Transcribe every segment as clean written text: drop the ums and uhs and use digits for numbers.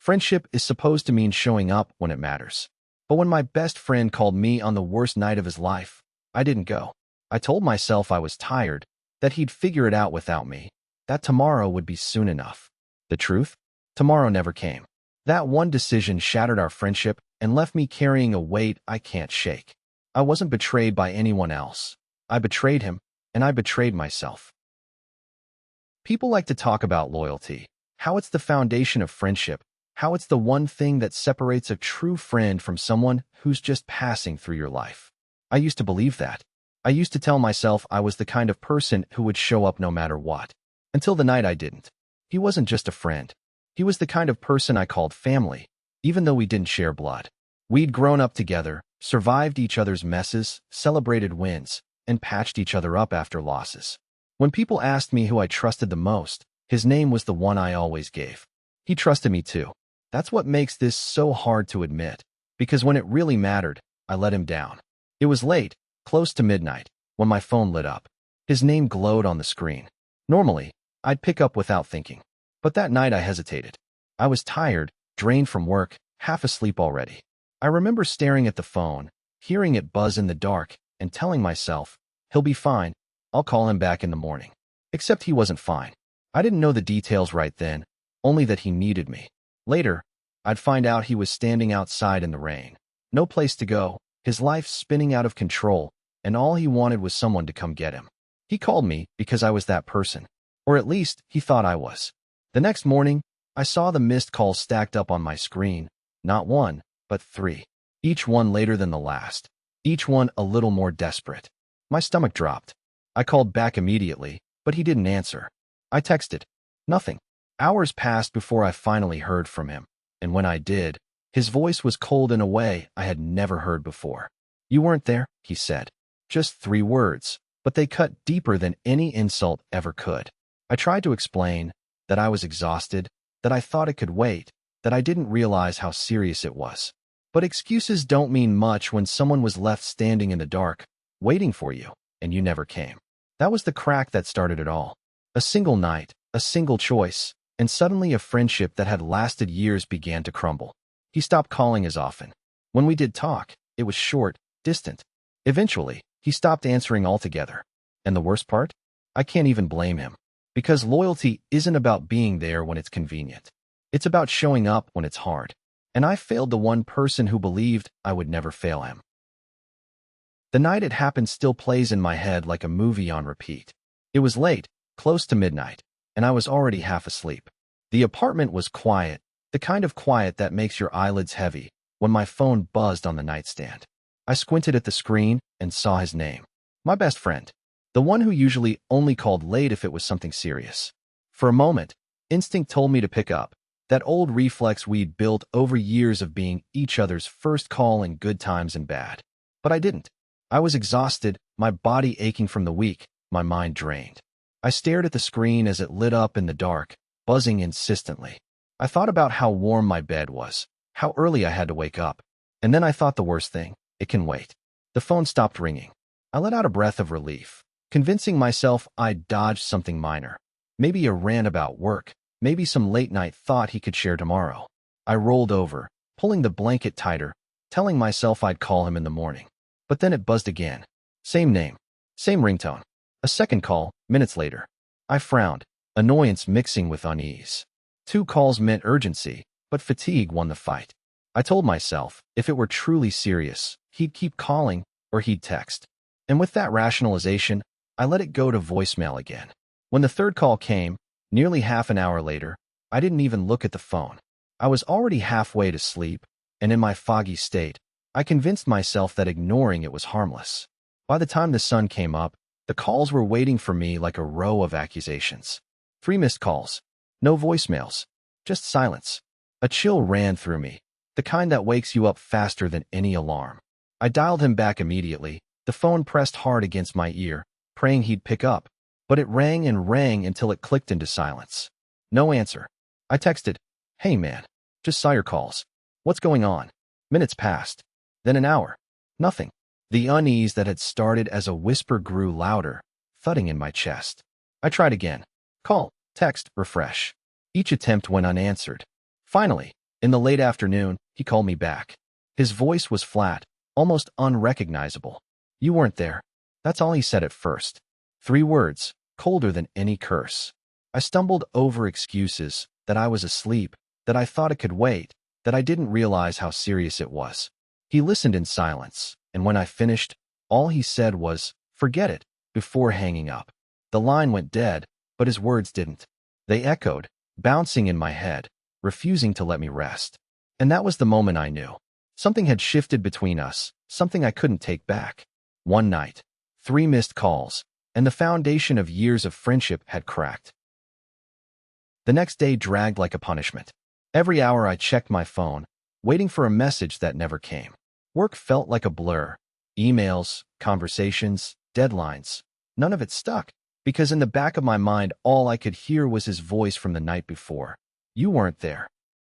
Friendship is supposed to mean showing up when it matters. But when my best friend called me on the worst night of his life, I didn't go. I told myself I was tired, that he'd figure it out without me, that tomorrow would be soon enough. The truth? Tomorrow never came. That one decision shattered our friendship and left me carrying a weight I can't shake. I wasn't betrayed by anyone else. I betrayed him, and I betrayed myself. People like to talk about loyalty, how it's the foundation of friendship, how it's the one thing that separates a true friend from someone who's just passing through your life. I used to believe that. I used to tell myself I was the kind of person who would show up no matter what. Until the night I didn't. He wasn't just a friend. He was the kind of person I called family, even though we didn't share blood. We'd grown up together, survived each other's messes, celebrated wins, and patched each other up after losses. When people asked me who I trusted the most, his name was the one I always gave. He trusted me too. That's what makes this so hard to admit, because when it really mattered, I let him down. It was late, close to midnight, when my phone lit up. His name glowed on the screen. Normally, I'd pick up without thinking. But that night I hesitated. I was tired, drained from work, half asleep already. I remember staring at the phone, hearing it buzz in the dark, and telling myself, he'll be fine, I'll call him back in the morning. Except he wasn't fine. I didn't know the details right then, only that he needed me. Later, I'd find out he was standing outside in the rain. No place to go, his life spinning out of control, and all he wanted was someone to come get him. He called me because I was that person. Or at least, he thought I was. The next morning, I saw the missed calls stacked up on my screen. Not one, but 3. Each one later than the last. Each one a little more desperate. My stomach dropped. I called back immediately, but he didn't answer. I texted. Nothing. Hours passed before I finally heard from him. And when I did, his voice was cold in a way I had never heard before. You weren't there, he said. Just 3 words, but they cut deeper than any insult ever could. I tried to explain that I was exhausted, that I thought it could wait, that I didn't realize how serious it was. But excuses don't mean much when someone was left standing in the dark, waiting for you, and you never came. That was the crack that started it all. A single night, a single choice, and suddenly a friendship that had lasted years began to crumble. He stopped calling as often. When we did talk, it was short, distant. Eventually, he stopped answering altogether. And the worst part? I can't even blame him. Because loyalty isn't about being there when it's convenient. It's about showing up when it's hard. And I failed the one person who believed I would never fail him. The night it happened still plays in my head like a movie on repeat. It was late, close to midnight, and I was already half asleep. The apartment was quiet, the kind of quiet that makes your eyelids heavy, when my phone buzzed on the nightstand. I squinted at the screen and saw his name. My best friend. The one who usually only called late if it was something serious. For a moment, instinct told me to pick up, that old reflex we'd built over years of being each other's first call in good times and bad. But I didn't. I was exhausted, my body aching from the week, my mind drained. I stared at the screen as it lit up in the dark, buzzing insistently. I thought about how warm my bed was, how early I had to wake up. And then I thought the worst thing, it can wait. The phone stopped ringing. I let out a breath of relief, convincing myself I'd dodged something minor. Maybe a rant about work, maybe some late-night thought he could share tomorrow. I rolled over, pulling the blanket tighter, telling myself I'd call him in the morning. But then it buzzed again. Same name, same ringtone. A second call, minutes later. I frowned, annoyance mixing with unease. 2 calls meant urgency, but fatigue won the fight. I told myself, if it were truly serious, he'd keep calling, or he'd text. And with that rationalization, I let it go to voicemail again. When the third call came, nearly half an hour later, I didn't even look at the phone. I was already halfway to sleep, and in my foggy state, I convinced myself that ignoring it was harmless. By the time the sun came up, the calls were waiting for me like a row of accusations. 3 missed calls. No voicemails. Just silence. A chill ran through me, the kind that wakes you up faster than any alarm. I dialed him back immediately, the phone pressed hard against my ear, praying he'd pick up, but it rang and rang until it clicked into silence. No answer. I texted, "Hey man, just saw your calls. What's going on?" Minutes passed. Then an hour. Nothing. The unease that had started as a whisper grew louder, thudding in my chest. I tried again. Call, text, refresh. Each attempt went unanswered. Finally, In the late afternoon, he called me back. His voice was flat, almost unrecognizable. "You weren't there." That's all he said at first. 3 words, colder than any curse. I stumbled over excuses, that I was asleep, that I thought it could wait, that I didn't realize how serious it was. He listened in silence, and when I finished, all he said was, "Forget it," before hanging up. The line went dead, but his words didn't. They echoed, bouncing in my head, refusing to let me rest. And that was the moment I knew. Something had shifted between us, something I couldn't take back. One night, 3 missed calls, and the foundation of years of friendship had cracked. The next day dragged like a punishment. Every hour I checked my phone, waiting for a message that never came. Work felt like a blur. Emails, conversations, deadlines. None of it stuck, because in the back of my mind all I could hear was his voice from the night before. "You weren't there."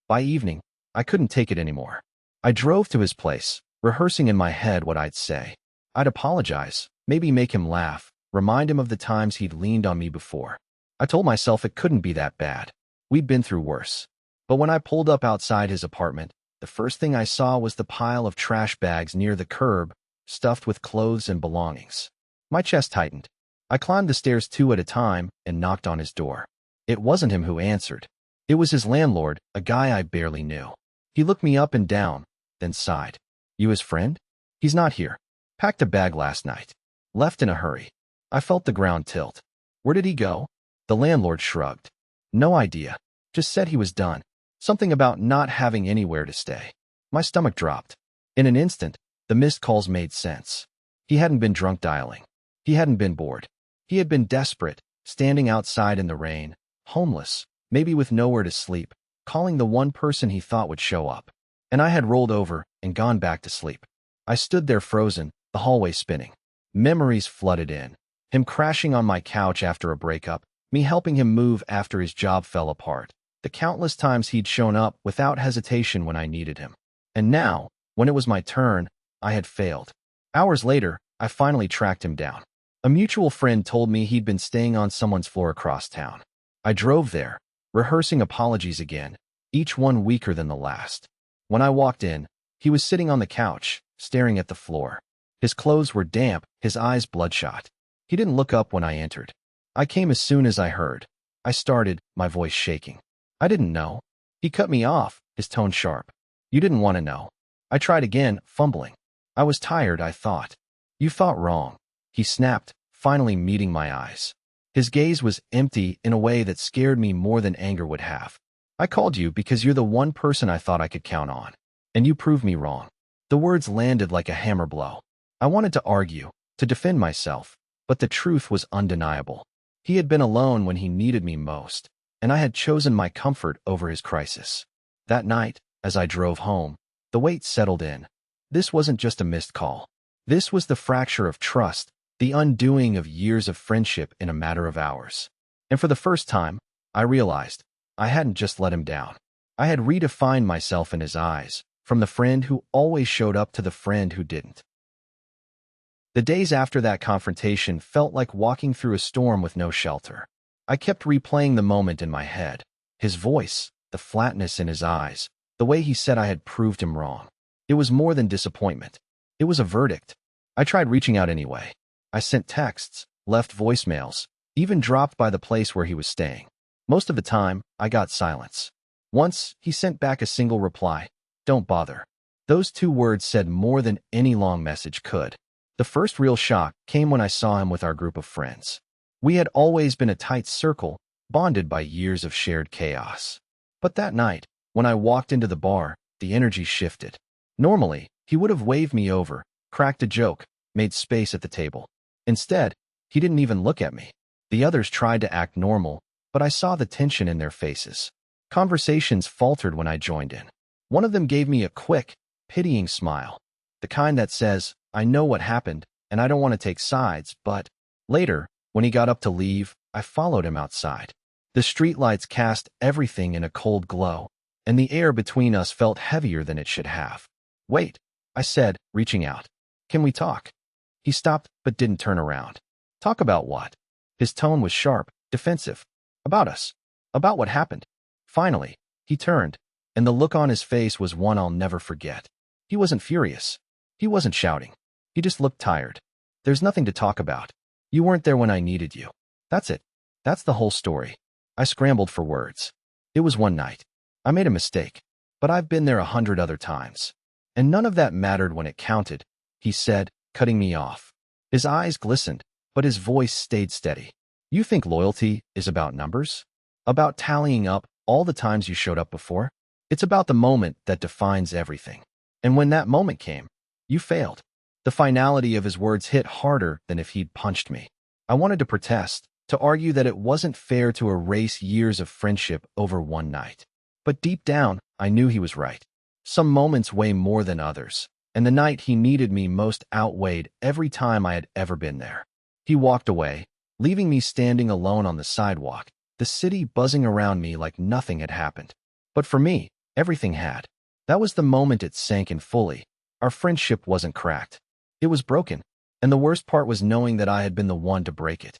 By evening, I couldn't take it anymore. I drove to his place, rehearsing in my head what I'd say. I'd apologize, maybe make him laugh, remind him of the times he'd leaned on me before. I told myself it couldn't be that bad. We'd been through worse. But when I pulled up outside his apartment, the first thing I saw was the pile of trash bags near the curb, stuffed with clothes and belongings. My chest tightened. I climbed the stairs 2 at a time and knocked on his door. It wasn't him who answered. It was his landlord, a guy I barely knew. He looked me up and down, then sighed. "You his friend?" "He's not here. Packed a bag last night. Left in a hurry." I felt the ground tilt. "Where did he go?" The landlord shrugged. "No idea. Just said he was done. Something about not having anywhere to stay." My stomach dropped. In an instant, the missed calls made sense. He hadn't been drunk dialing. He hadn't been bored. He had been desperate, standing outside in the rain, homeless, maybe with nowhere to sleep, calling the one person he thought would show up. And I had rolled over and gone back to sleep. I stood there frozen, the hallway spinning. Memories flooded in. Him crashing on my couch after a breakup, me helping him move after his job fell apart, the countless times he'd shown up without hesitation when I needed him. And now, when it was my turn, I had failed. Hours later, I finally tracked him down. A mutual friend told me he'd been staying on someone's floor across town. I drove there, rehearsing apologies again, each one weaker than the last. When I walked in, he was sitting on the couch, staring at the floor. His clothes were damp, his eyes bloodshot. He didn't look up when I entered. I came as soon as I heard. I started, my voice shaking. "I didn't know." He cut me off, his tone sharp. "You didn't want to know." I tried again, fumbling. "I was tired, I thought." "You thought wrong," he snapped, finally meeting my eyes. His gaze was empty in a way that scared me more than anger would have. "I called you because you're the one person I thought I could count on. And you proved me wrong." The words landed like a hammer blow. I wanted to argue, to defend myself, but the truth was undeniable. He had been alone when he needed me most, and I had chosen my comfort over his crisis. That night, as I drove home, the weight settled in. This wasn't just a missed call. This was the fracture of trust, the undoing of years of friendship in a matter of hours. And for the first time, I realized I hadn't just let him down. I had redefined myself in his eyes, from the friend who always showed up to the friend who didn't. The days after that confrontation felt like walking through a storm with no shelter. I kept replaying the moment in my head. His voice, the flatness in his eyes, the way he said I had proved him wrong. It was more than disappointment. It was a verdict. I tried reaching out anyway. I sent texts, left voicemails, even dropped by the place where he was staying. Most of the time, I got silence. Once, he sent back a single reply, "Don't bother." Those 2 words said more than any long message could. The first real shock came when I saw him with our group of friends. We had always been a tight circle, bonded by years of shared chaos. But that night, when I walked into the bar, the energy shifted. Normally, he would have waved me over, cracked a joke, made space at the table. Instead, he didn't even look at me. The others tried to act normal, but I saw the tension in their faces. Conversations faltered when I joined in. One of them gave me a quick, pitying smile. The kind that says, "I know what happened, and I don't want to take sides, but..." Later, when he got up to leave, I followed him outside. The streetlights cast everything in a cold glow, and the air between us felt heavier than it should have. "Wait," I said, reaching out. "Can we talk?" He stopped, but didn't turn around. "Talk about what?" His tone was sharp, defensive. "About us. About what happened." Finally, he turned, and the look on his face was one I'll never forget. He wasn't furious. He wasn't shouting. He just looked tired. There's nothing to talk about. You weren't there when I needed you. That's it. That's the whole story. I scrambled for words. It was one night. I made a mistake, but I've been there 100 other times. And none of that mattered when it counted, he said, cutting me off. His eyes glistened, but his voice stayed steady. You think loyalty is about numbers? About tallying up all the times you showed up before? It's about the moment that defines everything. And when that moment came, you failed. The finality of his words hit harder than if he'd punched me. I wanted to protest, to argue that it wasn't fair to erase years of friendship over one night. But deep down, I knew he was right. Some moments weigh more than others, and the night he needed me most outweighed every time I had ever been there. He walked away, leaving me standing alone on the sidewalk, the city buzzing around me like nothing had happened. But for me, everything had. That was the moment it sank in fully. Our friendship wasn't cracked. It was broken, and the worst part was knowing that I had been the one to break it.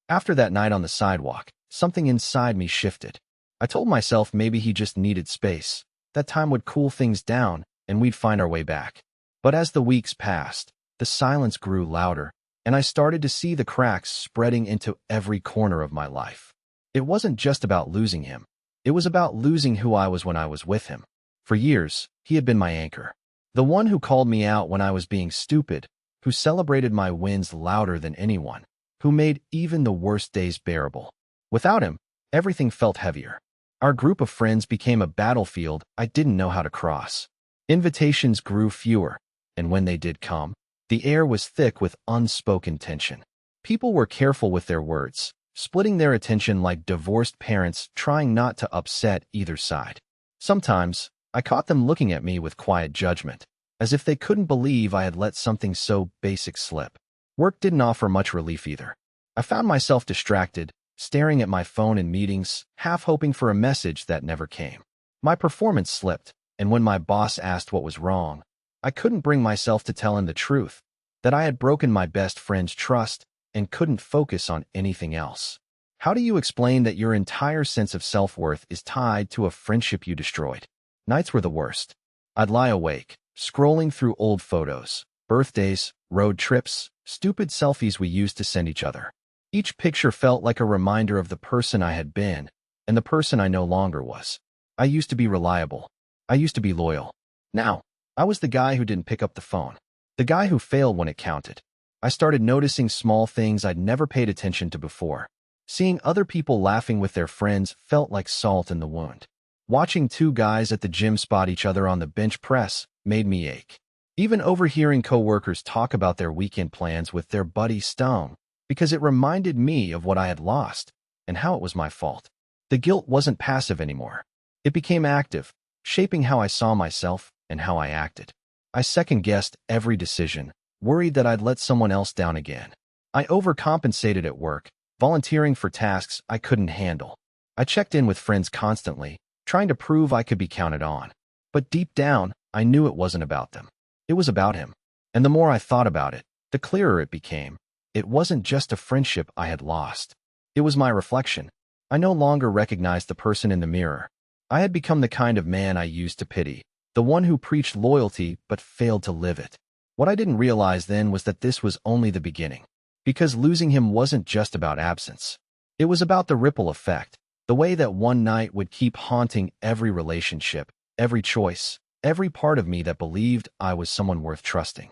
After that night on the sidewalk, something inside me shifted. I told myself maybe he just needed space. That time would cool things down, and we'd find our way back. But as the weeks passed, the silence grew louder, and I started to see the cracks spreading into every corner of my life. It wasn't just about losing him. It was about losing who I was when I was with him. For years, he had been my anchor. The one who called me out when I was being stupid, who celebrated my wins louder than anyone, who made even the worst days bearable. Without him, everything felt heavier. Our group of friends became a battlefield I didn't know how to cross. Invitations grew fewer, and when they did come, the air was thick with unspoken tension. People were careful with their words, splitting their attention like divorced parents trying not to upset either side. Sometimes, I caught them looking at me with quiet judgment, as if they couldn't believe I had let something so basic slip. Work didn't offer much relief either. I found myself distracted, staring at my phone in meetings, half hoping for a message that never came. My performance slipped, and when my boss asked what was wrong, I couldn't bring myself to tell him the truth, that I had broken my best friend's trust and couldn't focus on anything else. How do you explain that your entire sense of self-worth is tied to a friendship you destroyed? Nights were the worst. I'd lie awake, scrolling through old photos, birthdays, road trips, stupid selfies we used to send each other. Each picture felt like a reminder of the person I had been and the person I no longer was. I used to be reliable. I used to be loyal. Now, I was the guy who didn't pick up the phone, the guy who failed when it counted. I started noticing small things I'd never paid attention to before. Seeing other people laughing with their friends felt like salt in the wound. Watching two guys at the gym spot each other on the bench press made me ache. Even overhearing coworkers talk about their weekend plans with their buddy stung, because it reminded me of what I had lost and how it was my fault. The guilt wasn't passive anymore. It became active, shaping how I saw myself and how I acted. I second-guessed every decision, worried that I'd let someone else down again. I overcompensated at work, volunteering for tasks I couldn't handle. I checked in with friends constantly, trying to prove I could be counted on. But deep down, I knew it wasn't about them. It was about him. And the more I thought about it, the clearer it became. It wasn't just a friendship I had lost. It was my reflection. I no longer recognized the person in the mirror. I had become the kind of man I used to pity, the one who preached loyalty but failed to live it. What I didn't realize then was that this was only the beginning. Because losing him wasn't just about absence. It was about the ripple effect, the way that one night would keep haunting every relationship, every choice, every part of me that believed I was someone worth trusting.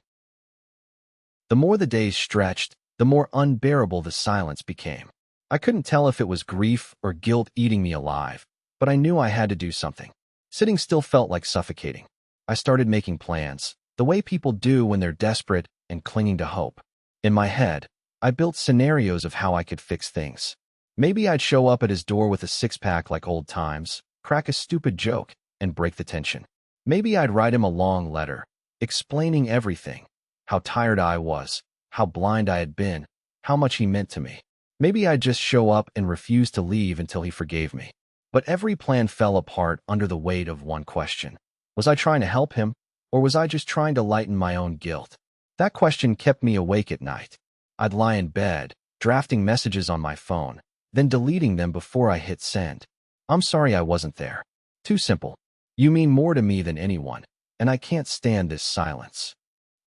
The more the days stretched, the more unbearable the silence became. I couldn't tell if it was grief or guilt eating me alive, but I knew I had to do something. Sitting still felt like suffocating. I started making plans, the way people do when they're desperate and clinging to hope. In my head, I built scenarios of how I could fix things. Maybe I'd show up at his door with a six-pack like old times, crack a stupid joke, and break the tension. Maybe I'd write him a long letter, explaining everything, how tired I was, how blind I had been, how much he meant to me. Maybe I'd just show up and refuse to leave until he forgave me. But every plan fell apart under the weight of one question. Was I trying to help him, or was I just trying to lighten my own guilt? That question kept me awake at night. I'd lie in bed, drafting messages on my phone, then deleting them before I hit send. I'm sorry I wasn't there. Too simple. You mean more to me than anyone, and I can't stand this silence.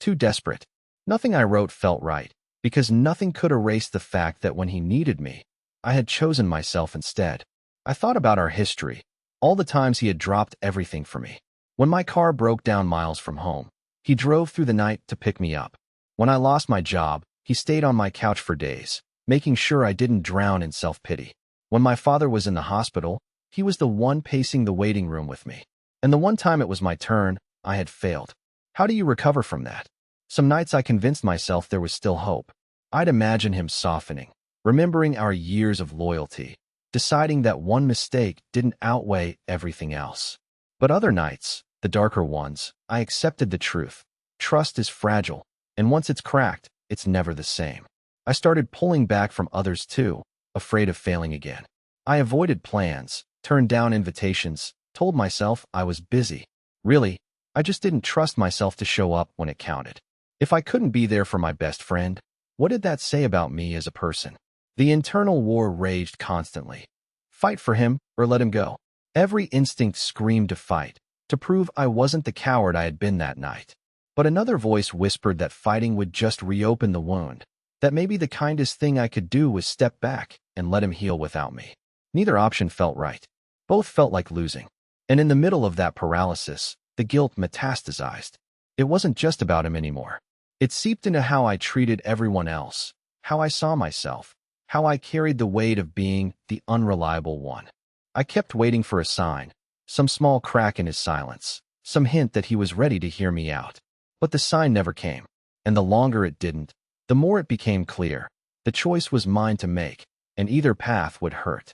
Too desperate. Nothing I wrote felt right, because nothing could erase the fact that when he needed me, I had chosen myself instead. I thought about our history, all the times he had dropped everything for me. When my car broke down miles from home, he drove through the night to pick me up. When I lost my job, he stayed on my couch for days, making sure I didn't drown in self-pity. When my father was in the hospital, he was the one pacing the waiting room with me. And the one time it was my turn, I had failed. How do you recover from that? Some nights I convinced myself there was still hope. I'd imagine him softening, remembering our years of loyalty, deciding that one mistake didn't outweigh everything else. But other nights, the darker ones, I accepted the truth. Trust is fragile, and once it's cracked, it's never the same. I started pulling back from others too, afraid of failing again. I avoided plans, turned down invitations, told myself I was busy. Really, I just didn't trust myself to show up when it counted. If I couldn't be there for my best friend, what did that say about me as a person? The internal war raged constantly. Fight for him or let him go. Every instinct screamed to fight, to prove I wasn't the coward I had been that night. But another voice whispered that fighting would just reopen the wound, that maybe the kindest thing I could do was step back and let him heal without me. Neither option felt right. Both felt like losing. And in the middle of that paralysis, the guilt metastasized. It wasn't just about him anymore. It seeped into how I treated everyone else, how I saw myself, how I carried the weight of being the unreliable one. I kept waiting for a sign, some small crack in his silence, some hint that he was ready to hear me out. But the sign never came, and the longer it didn't, the more it became clear. The choice was mine to make, and either path would hurt.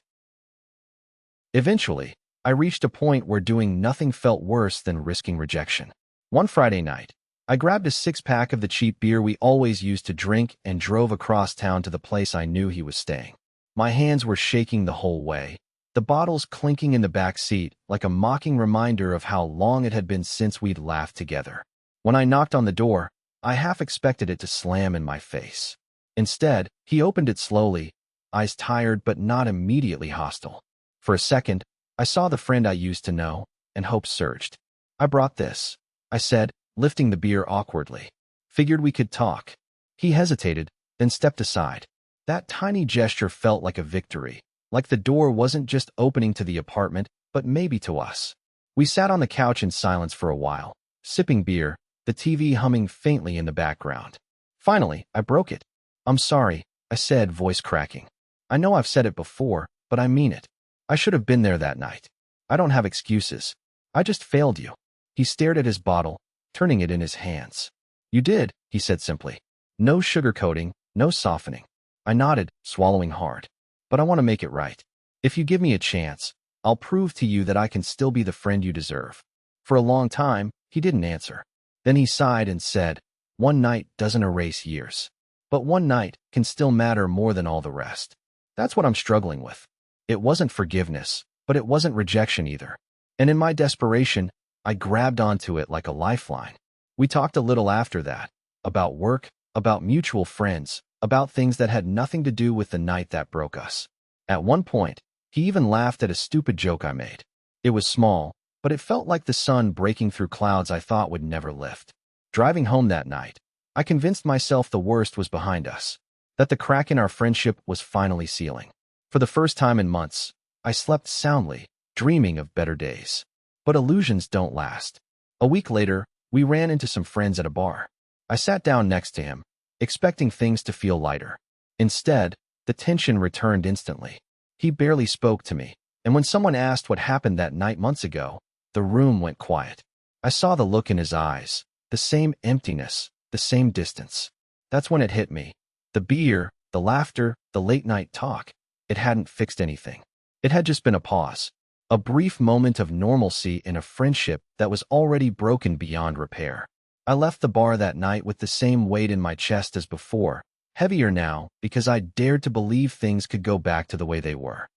Eventually, I reached a point where doing nothing felt worse than risking rejection. One Friday night, I grabbed a six-pack of the cheap beer we always used to drink and drove across town to the place I knew he was staying. My hands were shaking the whole way, the bottles clinking in the back seat like a mocking reminder of how long it had been since we'd laughed together. When I knocked on the door, I half expected it to slam in my face. Instead, he opened it slowly, eyes tired but not immediately hostile. For a second, I saw the friend I used to know, and hope surged. "I brought this," I said, lifting the beer awkwardly. "Figured we could talk." He hesitated, then stepped aside. That tiny gesture felt like a victory, like the door wasn't just opening to the apartment, but maybe to us. We sat on the couch in silence for a while, sipping beer, the TV humming faintly in the background. Finally, I broke it. "I'm sorry," I said, voice cracking. "I know I've said it before, but I mean it. I should have been there that night. I don't have excuses. I just failed you." He stared at his bottle, turning it in his hands. "You did," he said simply. No sugarcoating, no softening. I nodded, swallowing hard. "But I want to make it right. If you give me a chance, I'll prove to you that I can still be the friend you deserve." For a long time, he didn't answer. Then he sighed and said, "One night doesn't erase years. But one night can still matter more than all the rest." That's what I'm struggling with. It wasn't forgiveness, but it wasn't rejection either. And in my desperation, I grabbed onto it like a lifeline. We talked a little after that, about work, about mutual friends, about things that had nothing to do with the night that broke us. At one point, he even laughed at a stupid joke I made. It was small, but it felt like the sun breaking through clouds I thought would never lift. Driving home that night, I convinced myself the worst was behind us, that the crack in our friendship was finally sealing. For the first time in months, I slept soundly, dreaming of better days. But illusions don't last. A week later, we ran into some friends at a bar. I sat down next to him, expecting things to feel lighter. Instead, the tension returned instantly. He barely spoke to me, and when someone asked what happened that night months ago, the room went quiet. I saw the look in his eyes, the same emptiness, the same distance. That's when it hit me. The beer, the laughter, the late-night talk, it hadn't fixed anything. It had just been a pause. A brief moment of normalcy in a friendship that was already broken beyond repair. I left the bar that night with the same weight in my chest as before, heavier now because I dared to believe things could go back to the way they were.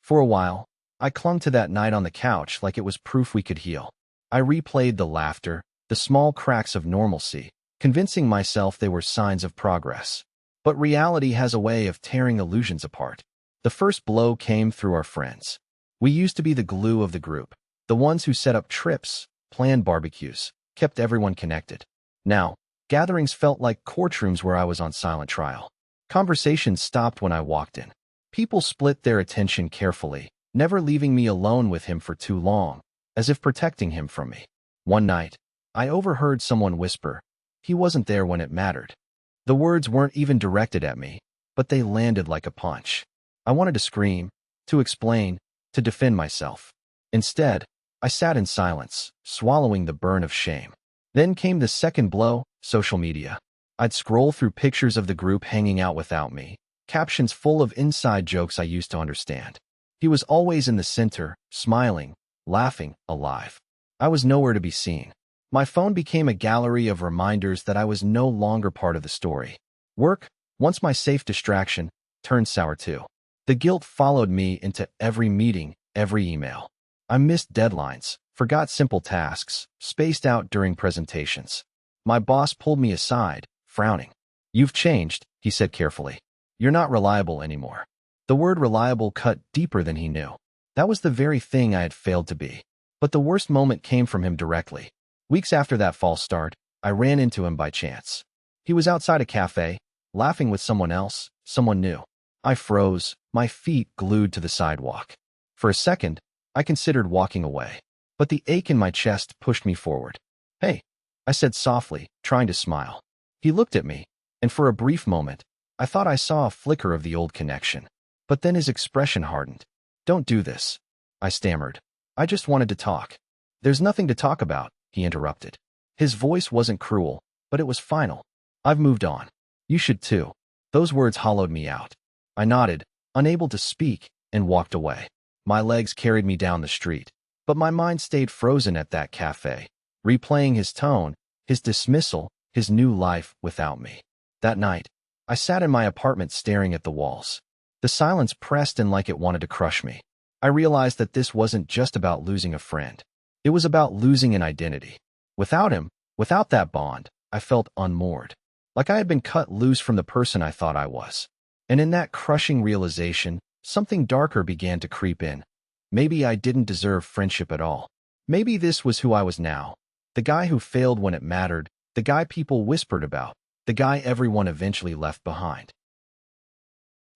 For a while, I clung to that night on the couch like it was proof we could heal. I replayed the laughter, the small cracks of normalcy, convincing myself they were signs of progress. But reality has a way of tearing illusions apart. The first blow came through our friends. We used to be the glue of the group, the ones who set up trips, planned barbecues, kept everyone connected. Now, gatherings felt like courtrooms where I was on silent trial. Conversations stopped when I walked in. People split their attention carefully, never leaving me alone with him for too long, as if protecting him from me. One night, I overheard someone whisper, "He wasn't there when it mattered." The words weren't even directed at me, but they landed like a punch. I wanted to scream, to explain, to defend myself. Instead, I sat in silence, swallowing the burn of shame. Then came the second blow, social media. I'd scroll through pictures of the group hanging out without me, captions full of inside jokes I used to understand. He was always in the center, smiling, laughing, alive. I was nowhere to be seen. My phone became a gallery of reminders that I was no longer part of the story. Work, once my safe distraction, turned sour too. The guilt followed me into every meeting, every email. I missed deadlines, forgot simple tasks, spaced out during presentations. My boss pulled me aside, frowning. "You've changed," he said carefully. "You're not reliable anymore." The word reliable cut deeper than he knew. That was the very thing I had failed to be. But the worst moment came from him directly. Weeks after that false start, I ran into him by chance. He was outside a cafe, laughing with someone else, someone new. I froze, my feet glued to the sidewalk. For a second, I considered walking away. But the ache in my chest pushed me forward. "Hey," I said softly, trying to smile. He looked at me, and for a brief moment, I thought I saw a flicker of the old connection. But then his expression hardened. "Don't do this," I stammered. "I just wanted to talk." "There's nothing to talk about," he interrupted. His voice wasn't cruel, but it was final. "I've moved on. You should too." Those words hollowed me out. I nodded, unable to speak, and walked away. My legs carried me down the street, but my mind stayed frozen at that cafe, replaying his tone, his dismissal, his new life without me. That night, I sat in my apartment staring at the walls. The silence pressed in like it wanted to crush me. I realized that this wasn't just about losing a friend. It was about losing an identity. Without him, without that bond, I felt unmoored, like I had been cut loose from the person I thought I was. And in that crushing realization, something darker began to creep in. Maybe I didn't deserve friendship at all. Maybe this was who I was now. The guy who failed when it mattered, the guy people whispered about, the guy everyone eventually left behind.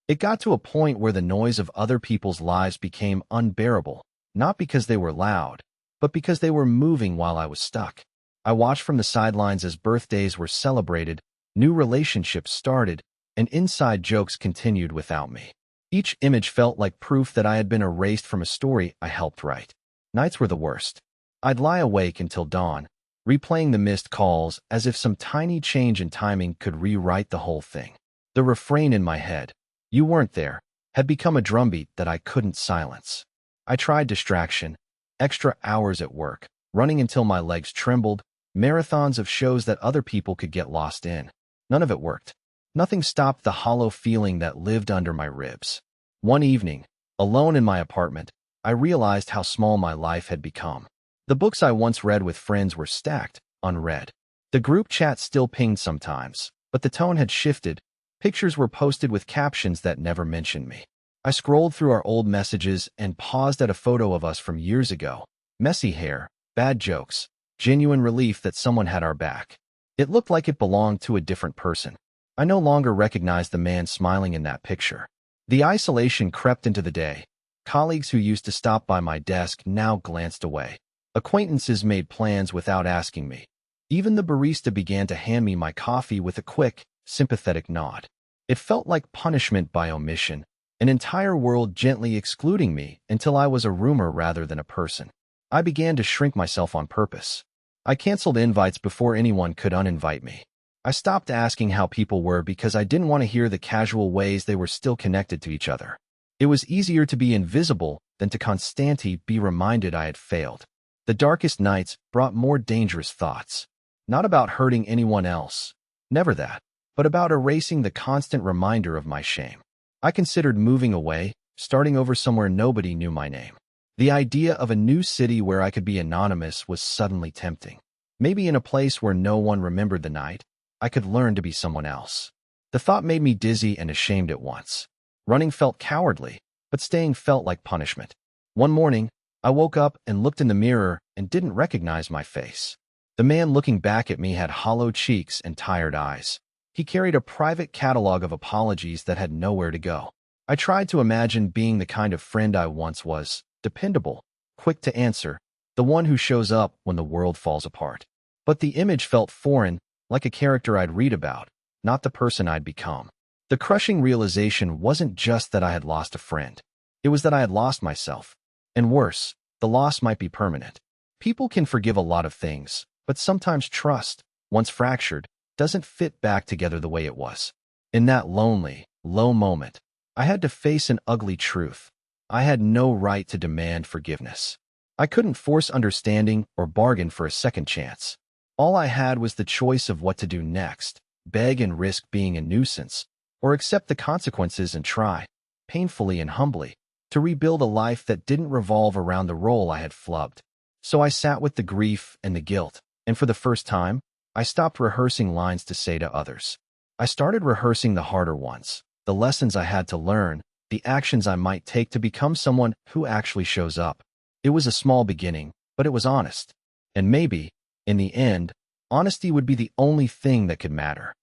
It got to a point where the noise of other people's lives became unbearable, not because they were loud, but because they were moving while I was stuck. I watched from the sidelines as birthdays were celebrated, new relationships started, and inside jokes continued without me. Each image felt like proof that I had been erased from a story I helped write. Nights were the worst. I'd lie awake until dawn, replaying the missed calls as if some tiny change in timing could rewrite the whole thing. The refrain in my head, "You weren't there," had become a drumbeat that I couldn't silence. I tried distraction, extra hours at work, running until my legs trembled, marathons of shows that other people could get lost in. None of it worked. Nothing stopped the hollow feeling that lived under my ribs. One evening, alone in my apartment, I realized how small my life had become. The books I once read with friends were stacked, unread. The group chat still pinged sometimes, but the tone had shifted. Pictures were posted with captions that never mentioned me. I scrolled through our old messages and paused at a photo of us from years ago. Messy hair, bad jokes, genuine relief that someone had our back. It looked like it belonged to a different person. I no longer recognized the man smiling in that picture. The isolation crept into the day. Colleagues who used to stop by my desk now glanced away. Acquaintances made plans without asking me. Even the barista began to hand me my coffee with a quick, sympathetic nod. It felt like punishment by omission, an entire world gently excluding me until I was a rumor rather than a person. I began to shrink myself on purpose. I canceled invites before anyone could uninvite me. I stopped asking how people were because I didn't want to hear the casual ways they were still connected to each other. It was easier to be invisible than to constantly be reminded I had failed. The darkest nights brought more dangerous thoughts. Not about hurting anyone else, never that, but about erasing the constant reminder of my shame. I considered moving away, starting over somewhere nobody knew my name. The idea of a new city where I could be anonymous was suddenly tempting. Maybe in a place where no one remembered the night, I could learn to be someone else. The thought made me dizzy and ashamed at once. Running felt cowardly, but staying felt like punishment. One morning, I woke up and looked in the mirror and didn't recognize my face. The man looking back at me had hollow cheeks and tired eyes. He carried a private catalog of apologies that had nowhere to go. I tried to imagine being the kind of friend I once was, dependable, quick to answer, the one who shows up when the world falls apart. But the image felt foreign, like a character I'd read about, not the person I'd become. The crushing realization wasn't just that I had lost a friend. It was that I had lost myself. And worse, the loss might be permanent. People can forgive a lot of things, but sometimes trust, once fractured, doesn't fit back together the way it was. In that lonely, low moment, I had to face an ugly truth. I had no right to demand forgiveness. I couldn't force understanding or bargain for a second chance. All I had was the choice of what to do next: beg and risk being a nuisance, or accept the consequences and try, painfully and humbly, to rebuild a life that didn't revolve around the role I had flubbed. So I sat with the grief and the guilt, and for the first time, I stopped rehearsing lines to say to others. I started rehearsing the harder ones, the lessons I had to learn, the actions I might take to become someone who actually shows up. It was a small beginning, but it was honest. And maybe, in the end, honesty would be the only thing that could matter.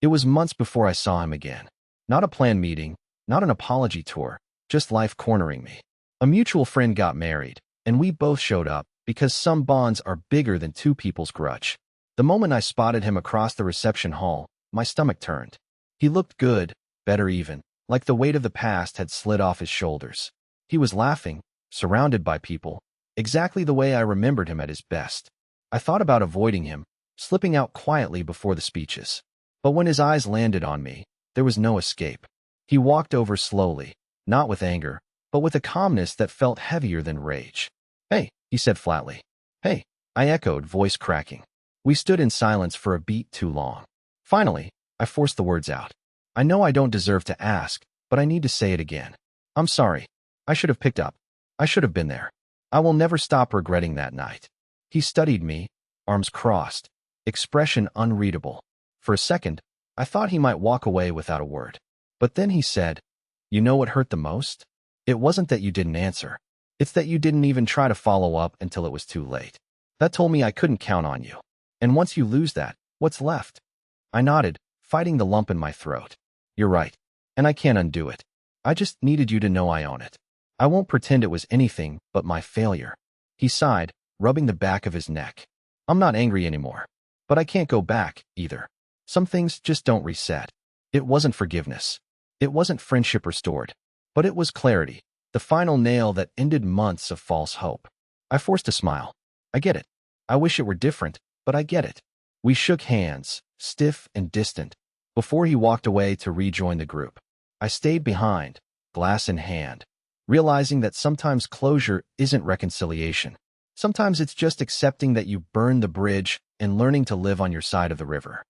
It was months before I saw him again. Not a planned meeting, not an apology tour, just life cornering me. A mutual friend got married, and we both showed up because some bonds are bigger than two people's grudge. The moment I spotted him across the reception hall, my stomach turned. He looked good, better even, like the weight of the past had slid off his shoulders. He was laughing, surrounded by people, exactly the way I remembered him at his best. I thought about avoiding him, slipping out quietly before the speeches. But when his eyes landed on me, there was no escape. He walked over slowly, not with anger, but with a calmness that felt heavier than rage. "Hey," he said flatly. "Hey," I echoed, voice cracking. We stood in silence for a beat too long. Finally, I forced the words out. "I know I don't deserve to ask, but I need to say it again. I'm sorry. I should have picked up. I should have been there. I will never stop regretting that night." He studied me, arms crossed, expression unreadable. For a second, I thought he might walk away without a word. But then he said, "You know what hurt the most? It wasn't that you didn't answer. It's that you didn't even try to follow up until it was too late. That told me I couldn't count on you. And once you lose that, what's left?" I nodded, fighting the lump in my throat. "You're right. And I can't undo it. I just needed you to know I own it. I won't pretend it was anything but my failure." He sighed, rubbing the back of his neck. "I'm not angry anymore. But I can't go back, either. Some things just don't reset." It wasn't forgiveness. It wasn't friendship restored. But it was clarity, the final nail that ended months of false hope. I forced a smile. "I get it. I wish it were different, but I get it." We shook hands, stiff and distant, before he walked away to rejoin the group. I stayed behind, glass in hand, realizing that sometimes closure isn't reconciliation. Sometimes it's just accepting that you burned the bridge and learning to live on your side of the river.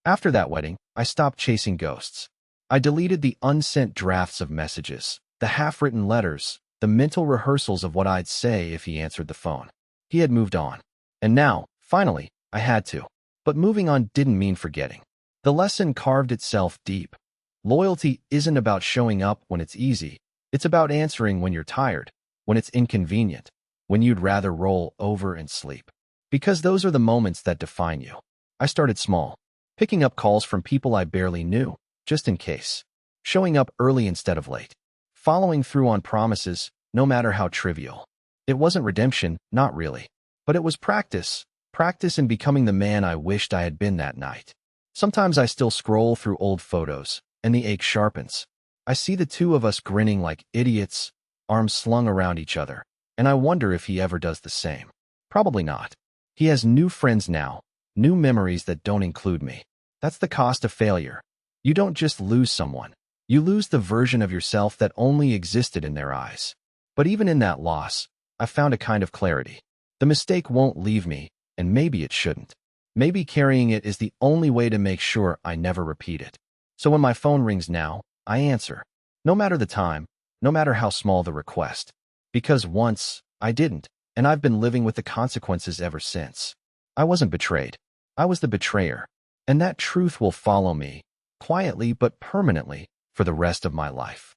After that wedding, I stopped chasing ghosts. I deleted the unsent drafts of messages, the half-written letters, the mental rehearsals of what I'd say if he answered the phone. He had moved on. And now, finally, I had to. But moving on didn't mean forgetting. The lesson carved itself deep. Loyalty isn't about showing up when it's easy. It's about answering when you're tired, when it's inconvenient, when you'd rather roll over and sleep. Because those are the moments that define you. I started small, picking up calls from people I barely knew, just in case. Showing up early instead of late. Following through on promises, no matter how trivial. It wasn't redemption, not really. But it was practice. Practice in becoming the man I wished I had been that night. Sometimes I still scroll through old photos, and the ache sharpens. I see the two of us grinning like idiots, arms slung around each other, and I wonder if he ever does the same. Probably not. He has new friends now, new memories that don't include me. That's the cost of failure. You don't just lose someone. You lose the version of yourself that only existed in their eyes. But even in that loss, I found a kind of clarity. The mistake won't leave me, and maybe it shouldn't. Maybe carrying it is the only way to make sure I never repeat it. So when my phone rings now, I answer. No matter the time, no matter how small the request. Because once, I didn't, and I've been living with the consequences ever since. I wasn't betrayed. I was the betrayer. And that truth will follow me, quietly but permanently, for the rest of my life.